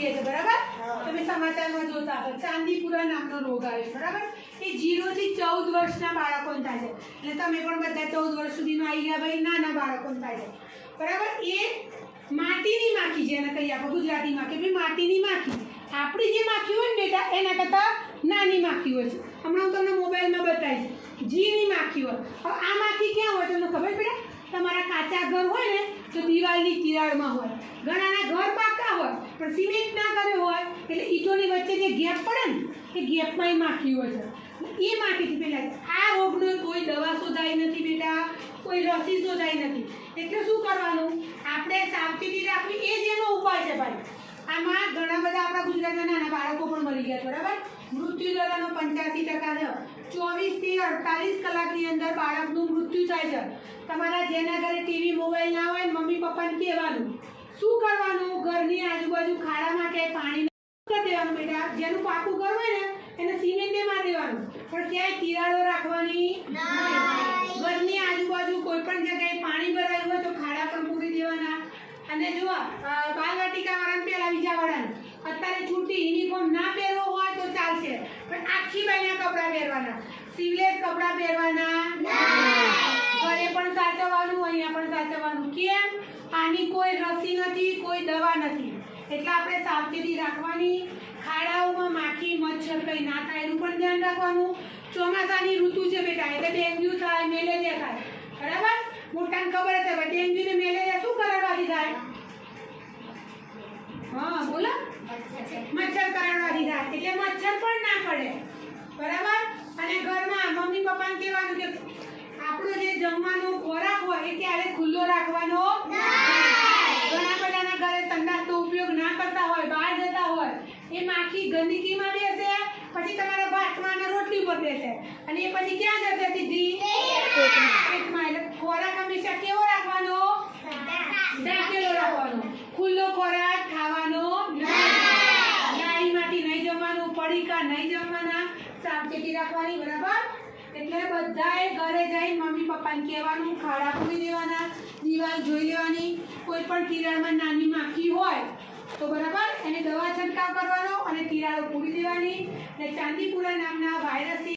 કહીએ છીએ, બરાબર? તમે સમાચારમાં જોતા હશો ચાંદીપુરા નામનો રોગ આવે છે, બરાબર? એ 0 થી 14 વર્ષના બાળકોને થાય છે. એટલે તમે પણ બધા 14 વર્ષ સુધીમાં આવી ગયા ભાઈ, નાના બાળકોને થાય છે, બરાબર? એ માટીની માખી, જેને કહીએ આપણે ગુજરાતીમાં કે ભાઈ માટીની માખી. આપણી જે માખી હોય ને બેટા, એના કરતાં નાની માખી હોય છે. હમણાં હું તમને મોબાઈલમાં બતાવીશ, જીની માખી હોય. હવે આ માખી ક્યાં હોય તમને ખબર પડે? તમારા કાચા ઘર હોય ને તો દિવાલની તિરાડમાં હોય. ઘણાના ઘર પાકા હોય પણ સિમેન્ટ ના કર્યો હોય, એટલે ઈંટોની વચ્ચે જે ગેપ પડે ને એ ગેપમાં માખી હોય છે. એ માખીથી પહેલાં આ રોગનો કોઈ દવા શોધાઈ નથી બેટા, કોઈ રસી શોધાઈ નથી. એટલે શું કરવાનું? આપણે સાવચેતી રાખવી, એ જ એનો ઉપાય છે ભાઈ. આમાં ઘણા બધા આપણા ગુજરાતના નાના બાળકો પણ મરી ગયા, બરાબર? મૃત્યુ દરનો 85% છે. 24 થી 48 કલાકની અંદર બાળકનું મૃત્યુ થાય છે. તમારા જેના ઘરે ટીવી મોબાઈલ ના હોય, મમ્મી પપ્પાને કહેવાનું. શું કરવાનું? ઘરની આજુબાજુ ખાડામાં ક્યાંય પાણી કરી દેવાનું બેટા. જેનું પાકું ઘર હોય ને એને સિમેન્ટે મારી દેવાનું, પણ ક્યાંય તિરાડો રાખવાની નહીં. ઘરની આજુબાજુ કોઈ પણ જગ્યાએ પાણી ભરાયું હોય તો ખાડા પણ પૂરી દેવાના. અને જો બાલવાટિકા વાળાને પહેલા બીજા વાળાને અત્યારે છૂટી યુનિફોર્મ ના પહેરવો હોય તો ચાલશે, પણ આખી બાઈના કપડાં પહેરવાના, સ્લીવલેસ કપડાં પહેરવાના. ઘરે પણ સાચવવાનું, અહીંયા પણ સાચવવાનું. કેમ? આની કોઈ રસી નથી, કોઈ દવા નથી. એટલે આપણે સાવચેતી રાખવાની. ખાડાઓમાં માખી મચ્છર કંઈ ના થાય એનું પણ ધ્યાન રાખવાનું. ચોમાસાની ઋતુ છે બેટા, એટલે ડેન્ગ્યુ થાય, મેલેરિયા થાય, બરાબર? મોટાને ખબર હશે ભાઈ, ડેન્ગ્યુ ને મેલેરિયા શું કરવાથી થાય? હા બોલો, મચ્છર કરવાથી થાય. એટલે મચ્છર પણ ના પડે, બરાબર? અને ઘરમાં મમ્મી પપ્પાને કહેવાનું કે આપણો જે જમવાનો ખોરાક હોય એ ક્યારે ખુલ્લો રાખવાનો. ઘણા બધાના ઘરે સંડાસનો ઉપયોગ ના કરતા હોય, બહાર જતા હોય, એ માખી ગંદકીમાં બેસે, પછી તમારા ભાતમાં અને રોટલી ઉપર બેસે, અને એ પછી ક્યાં જશે? સીધી પેટમાં. એટલે ખોરાક હંમેશા કેવો રાખવાનો? ઢાંકેલો રાખવાનો. ખુલ્લો ખોરાક ખાવાનો નહીં. ગાડીમાંથી નહીં જમવાનું, પડીકા નહીં જમવાના. સાવચેતી રાખવાની, બરાબર? એટલે બધાએ ઘરે જઈ મમ્મી પપ્પાને કહેવાનું, ખાડા પૂરી દેવાના, દિવાલ જોઈ લેવાની. કોઈ પણ તિરાડમાં નાની માખી હોય તો બરાબર એને દવા છંટકાવ કરવાનો અને તિરાડો પૂરી દેવાની. અને ચાંદીપુરા નામના વાયરસથી